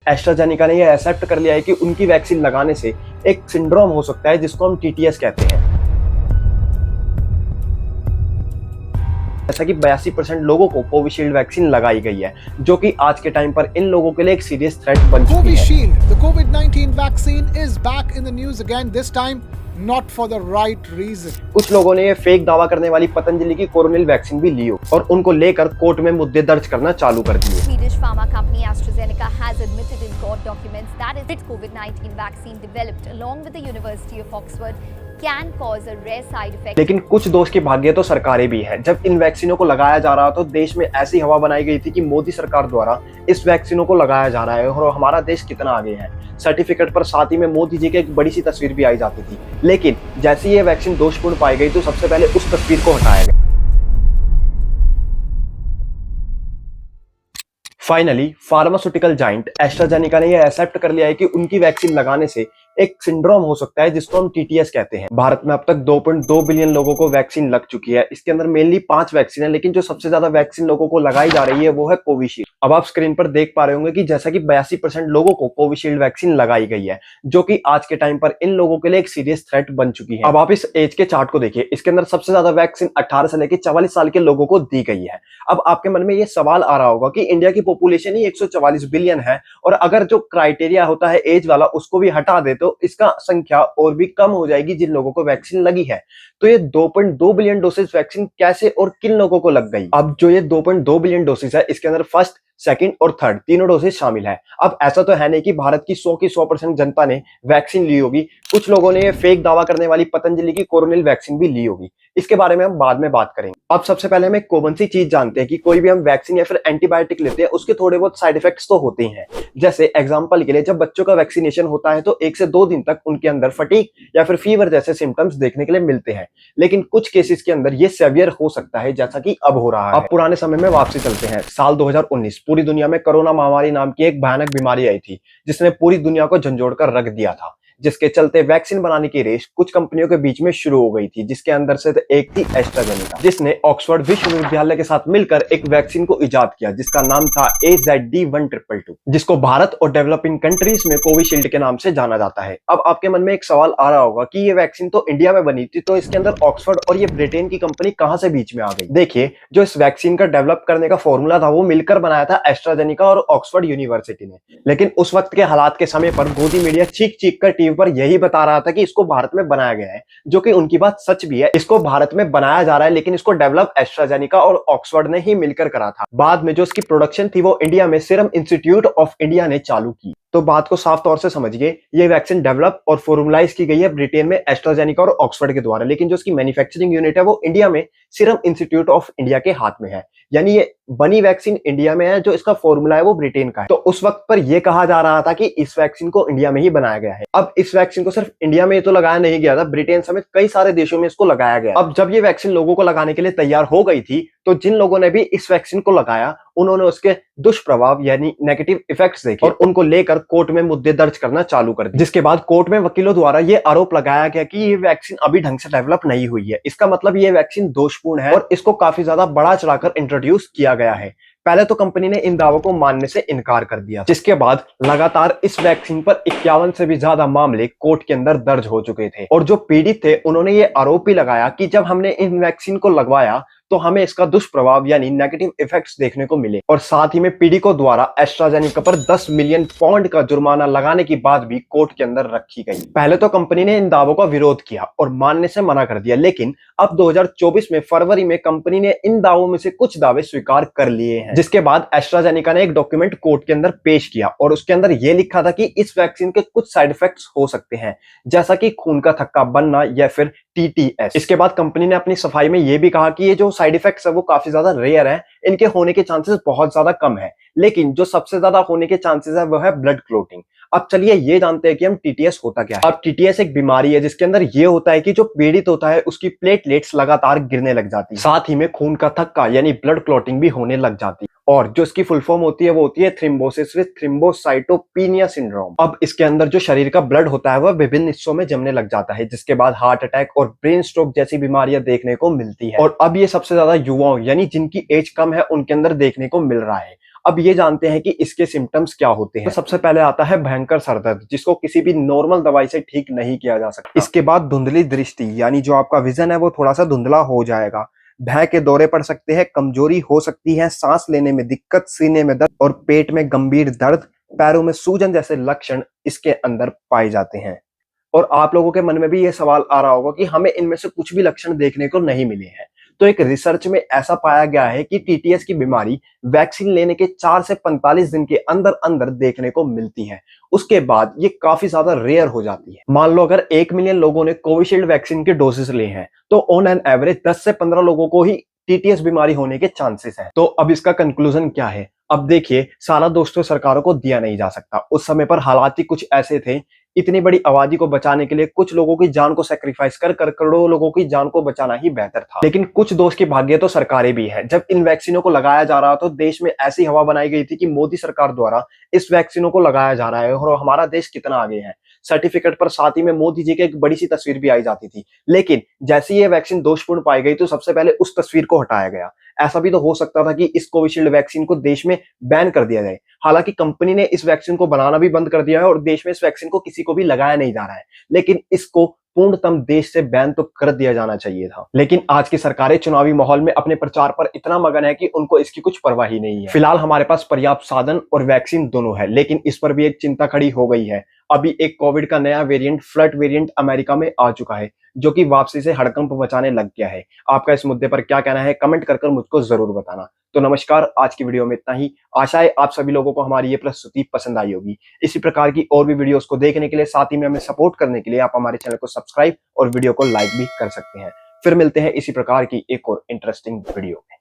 AstraZeneca ने यह accept कर लिया है कि उनकी वैक्सीन लगाने से एक सिंड्रोम हो सकता है जिसको हम टीटीएस कहते हैं। जैसा कि 82% लोगों को कोविशील्ड वैक्सीन लगाई गई है, जो कि आज के टाइम पर इन लोगों के लिए एक सीरियस थ्रेट बन चुकी है। Covishield, the COVID-19 vaccine is back in the news again, this time not for the right reason. कुछ लोगों ने ये फेक दावा करने वाली पतंजलि की कोरोनिल वैक्सीन भी ली और उनको लेकर कोर्ट में मुद्दे दर्ज करना चालू कर दिए। Swedish pharma company AstraZeneca has admitted in court documents that its COVID-19 vaccine developed along with the University of Oxford can cause a rare side effect. लेकिन कुछ दोष के भाग्य तो सरकारें भी हैं। जब इन वैक्सीनों को लगाया जा रहा तो देश में ऐसी हवा बनाई गई थी कि मोदी सरकार द्वारा इस वैक्सीनों को लगाया जा रहा है और हमारा देश कितना आगे है। सर्टिफिकेट पर साथ ही में मोदी जी की एक बड़ी सी तस्वीर भी आई जाती थी, लेकिन जैसे ये वैक्सीन दोषपूर्ण पाई गई तो सबसे पहले उस तस्वीर को हटाया गया। फाइनली फार्मास्यूटिकल जाइंट एस्ट्राजेनेका ने यह एक्सेप्ट कर लिया है कि उनकी वैक्सीन लगाने से एक सिंड्रोम हो सकता है जिसको हम टीटीएस कहते हैं। भारत में अब तक 2.2 बिलियन लोगों को वैक्सीन लग चुकी है। इसके अंदर मेनली 5 वैक्सीन है, लेकिन जो सबसे ज्यादा वैक्सीन लोगों को लगाई जा रही है वो है कोविशील्ड। अब आप स्क्रीन पर देख पा रहे होंगे कि जैसा कि 82% लोगों को कोविशील्ड वैक्सीन लगाई गई है, जो कि आज के टाइम पर इन लोगों के लिए एक सीरियस थ्रेट बन चुकी है। अब आप इस एज के चार्ट को देखिए, इसके अंदर सबसे ज्यादा वैक्सीन 18 से लेकर 44 साल के लोगों को दी गई है। अब आपके मन में ये सवाल आ रहा होगा कि इंडिया की पॉपुलेशन ही 144 बिलियन है और अगर जो क्राइटेरिया होता है एज वाला उसको भी हटा दे तो इसका संख्या और भी कम हो जाएगी जिन लोगों को वैक्सीन लगी है। तो ये 2.2 बिलियन डोसेज वैक्सीन कैसे और किन लोगों को लग गई? अब जो ये 2.2 बिलियन डोसेज है इसके अंदर फर्स्ट, सेकंड और थर्ड तीनों डोसेज शामिल है। अब ऐसा तो है नहीं कि भारत की 100 की 100% जनता ने वैक्सीन ली होगी। कुछ लोगों ने ये फेक दावा करने वाली पतंजलि की कोरोनिल वैक्सीन भी ली होगी। इसके बारे में हम बाद में बात करेंगे। अब सबसे पहले हम एक कॉमन सी चीज जानते हैं कि कोई भी हम वैक्सीन या फिर एंटीबायोटिक लेते हैं उसके थोड़े बहुत साइड इफेक्ट्स तो होते हैं। जैसे एग्जांपल के लिए जब बच्चों का वैक्सीनेशन होता है तो 1 से 2 दिन तक उनके अंदर फटीग या फिर फीवर जैसे सिम्टम्स देखने के लिए मिलते हैं, लेकिन कुछ केसेस के अंदर ये सेवियर हो सकता है जैसा कि अब हो रहा है। अब पुराने समय में वापसी चलते हैं। साल 2019 पूरी दुनिया में कोरोना महामारी नाम की एक भयानक बीमारी आई थी जिसने पूरी दुनिया को झंझोड़ कर रख दिया था, जिसके चलते वैक्सीन बनाने की रेस कुछ कंपनियों के बीच में शुरू हो गई थी, जिसके अंदर से एक थी एस्ट्राजेनेका, जिसने ऑक्सफोर्ड विश्वविद्यालय के साथ मिलकर एक वैक्सीन को इजाद किया जिसका नाम था AZD1222, जिसको भारत और डेवलपिंग कंट्रीज में कोविशील्ड के नाम से जाना जाता है। अब आपके मन में एक सवाल आ रहा होगा कि ये वैक्सीन तो इंडिया में बनी थी, तो इसके अंदर ऑक्सफोर्ड और ये ब्रिटेन की कंपनी कहां से बीच में आ गई? देखिए, जो इस वैक्सीन का डेवलप करने का फॉर्मूला था वो मिलकर बनाया था एस्ट्राजेनेका और ऑक्सफोर्ड यूनिवर्सिटी ने, लेकिन उस वक्त के हालात के समय पर गोदी मीडिया चीख चीख कर पर यही बता रहा था कि इसको भारत में बनाया गया है, जो कि उनकी बात सच भी है। इसको भारत में बनाया जा रहा है, लेकिन इसको डेवलप एस्ट्राजेनेका और ऑक्सफोर्ड ने ही मिलकर करा था। बाद में जो इसकी प्रोडक्शन थी वो इंडिया में सीरम इंस्टीट्यूट ऑफ इंडिया ने चालू की। तो बात को साफ तौर से समझिए, ये वैक्सीन डेवलप और फॉर्मुलाइज की गई है ब्रिटेन में एस्ट्राजेनेका और ऑक्सफोर्ड के द्वारा, लेकिन जो इसकी मैन्युफैक्चरिंग यूनिट है वो इंडिया में सीरम इंस्टीट्यूट ऑफ इंडिया के हाथ में है। यानी ये बनी वैक्सीन इंडिया में है, जो इसका फॉर्मूला है वो ब्रिटेन का है। तो उस वक्त पर यह कहा जा रहा था कि इस वैक्सीन को इंडिया में ही बनाया गया है। अब इस वैक्सीन को सिर्फ इंडिया में तो लगाया नहीं गया था, ब्रिटेन समेत कई सारे देशों में इसको लगाया गया। अब जब ये वैक्सीन लोगों को लगाने के लिए तैयार हो गई थी तो जिन लोगों ने भी इस वैक्सीन को लगाया उन्होंने उसके दुष्प्रभाव यानी नेगेटिव इफेक्ट्स देखे और उनको लेकर कोर्ट में मुद्दे दर्ज करना चालू कर दिए, जिसके बाद कोर्ट में वकीलों द्वारा ये आरोप लगाया गया कि ये वैक्सीन अभी ढंग से डेवलप नहीं हुई है। इसका मतलब ये वैक्सीन दोषपूर्ण है और इसको काफी ज्यादा बढ़ा चढ़ाकर इंट्रोड्यूस किया गया है। पहले तो कंपनी ने इन दावों को मानने से इनकार कर दिया, जिसके बाद लगातार इस वैक्सीन पर 51 से भी ज्यादा मामले कोर्ट के अंदर दर्ज हो चुके थे और जो पीड़ित थे उन्होंने ये आरोप भी लगाया कि जब हमने इन वैक्सीन को लगवाया तो हमें इसका दुष्प्रभाव यानी नेगेटिव इफेक्ट्स देखने को मिले और साथ ही में पीड़ितों द्वारा एस्ट्राजेनेका पर 10 मिलियन पाउंड का जुर्माना लगाने की बात भी कोर्ट के अंदर रखी गई। पहले तो कंपनी ने इन दावों का विरोध किया और मानने से मना कर दिया, लेकिन अब 2024 में फरवरी में कंपनी ने इन दावों में से कुछ दावे स्वीकार कर लिए हैं, जिसके बाद एस्ट्राजेनेका ने एक डॉक्यूमेंट कोर्ट के अंदर पेश किया और उसके अंदर यह लिखा था कि इस वैक्सीन के कुछ साइड इफेक्ट्स हो सकते हैं, जैसा कि खून का थक्का बनना या फिर TTS। इसके बाद कंपनी ने अपनी सफाई में यह भी कहा कि ये जो साइड इफेक्ट्स है वो काफी ज्यादा रेयर है, इनके होने के चांसेस बहुत ज्यादा कम है, लेकिन जो सबसे ज्यादा होने के चांसेस है वो है ब्लड क्लोटिंग। अब चलिए ये जानते हैं कि हम टीटीएस होता क्या है। अब टीटीएस एक बीमारी है जिसके अंदर ये होता है कि जो पीड़ित होता है उसकी प्लेटलेट्स लगातार गिरने लग जाती है, साथ ही में खून का थक्का यानी ब्लड क्लोटिंग भी होने लग जाती है और जो इसकी फुल फॉर्म होती है वो होती है थ्रोम्बोसिस विद थ्रोम्बोसाइटोपेनिया सिंड्रोम। अब इसके अंदर जो शरीर का ब्लड होता है वह विभिन्न हिस्सों में जमने लग जाता है, जिसके बाद हार्ट अटैक और ब्रेन स्ट्रोक जैसी बीमारियां देखने को मिलती है और अब ये सबसे ज्यादा युवाओं यानी जिनकी एज कम है उनके अंदर देखने को मिल रहा है। अब ये जानते हैं कि इसके सिम्टम्स क्या होते हैं। तो सबसे पहले आता है भयंकर सर दर्द, जिसको किसी भी नॉर्मल दवाई से ठीक नहीं किया जा सकता। इसके बाद धुंधली दृष्टि, यानी जो आपका विजन है वो थोड़ा सा धुंधला हो जाएगा। भय के दौरे पड़ सकते हैं, कमजोरी हो सकती है, सांस लेने में दिक्कत, सीने में दर्द और पेट में गंभीर दर्द, पैरों में सूजन जैसे लक्षण इसके अंदर पाए जाते हैं। और आप लोगों के मन में भी ये सवाल आ रहा होगा कि हमें इनमें से कुछ भी लक्षण देखने को नहीं मिले हैं। तो एक रिसर्च में ऐसा पाया गया है कि टीटीएस की बीमारी वैक्सीन लेने के 4 से 45 दिन के अंदर अंदर देखने को मिलती है। उसके बाद ये काफी ज्यादा रेयर हो जाती है। मान लो अगर 1 मिलियन लोगों ने कोविशील्ड वैक्सीन के डोसेस लिए हैं, तो ऑन एन एवरेज 10 से 15 लोगों को ही टीटीएस बीमारी होने के चांसेस हैं। तो अब इसका कंक्लूजन क्या है? अब देखिए, सारा दोष तो सरकारों को दिया नहीं जा सकता। उस समय पर हालात ही कुछ ऐसे थे। इतनी बड़ी आबादी को बचाने के लिए कुछ लोगों की जान को सैक्रिफाइस कर करोड़ों लोगों की जान को बचाना ही बेहतर था। लेकिन कुछ दोष के भाग्य तो सरकारें भी हैं। जब इन वैक्सीनों को लगाया जा रहा तो देश में ऐसी हवा बनाई गई थी कि मोदी सरकार द्वारा इस वैक्सीनों को लगाया जा रहा है और हमारा देश कितना आगे है। सर्टिफिकेट पर साथ ही में मोदी जी की एक बड़ी सी तस्वीर भी आई जाती थी। लेकिन जैसे ये वैक्सीन दोषपूर्ण पाई गई तो सबसे पहले उस तस्वीर को हटाया गया। ऐसा भी तो हो सकता था कि इस कोविशील्ड वैक्सीन को देश में बैन कर दिया जाए। हालांकि कंपनी ने इस वैक्सीन को बनाना भी बंद कर दिया है और देश में इस वैक्सीन को किसी को भी लगाया नहीं जा रहा है। लेकिन इसको पूर्णतम देश से बैन तो कर दिया जाना चाहिए था। लेकिन आज की सरकारें चुनावी माहौल में अपने प्रचार पर इतना मगन है कि उनको इसकी कुछ परवाह ही नहीं है। फिलहाल हमारे पास पर्याप्त साधन और वैक्सीन दोनों है, लेकिन इस पर भी एक चिंता खड़ी हो गई है। अभी एक कोविड का नया वेरिएंट, फ्लड वेरिएंट अमेरिका में आ चुका है, जो कि वापसी से हड़कंप मचाने लग गया है। आपका इस मुद्दे पर क्या कहना है? कमेंट कर मुझको जरूर बताना। तो नमस्कार, आज की वीडियो में इतना ही। आशा है आप सभी लोगों को हमारी ये प्रस्तुति पसंद आई होगी। इसी प्रकार की और भी वीडियोस को देखने के लिए, साथ ही में हमें सपोर्ट करने के लिए आप हमारे चैनल को सब्सक्राइब और वीडियो को लाइक भी कर सकते हैं। फिर मिलते हैं इसी प्रकार की एक और इंटरेस्टिंग वीडियो में।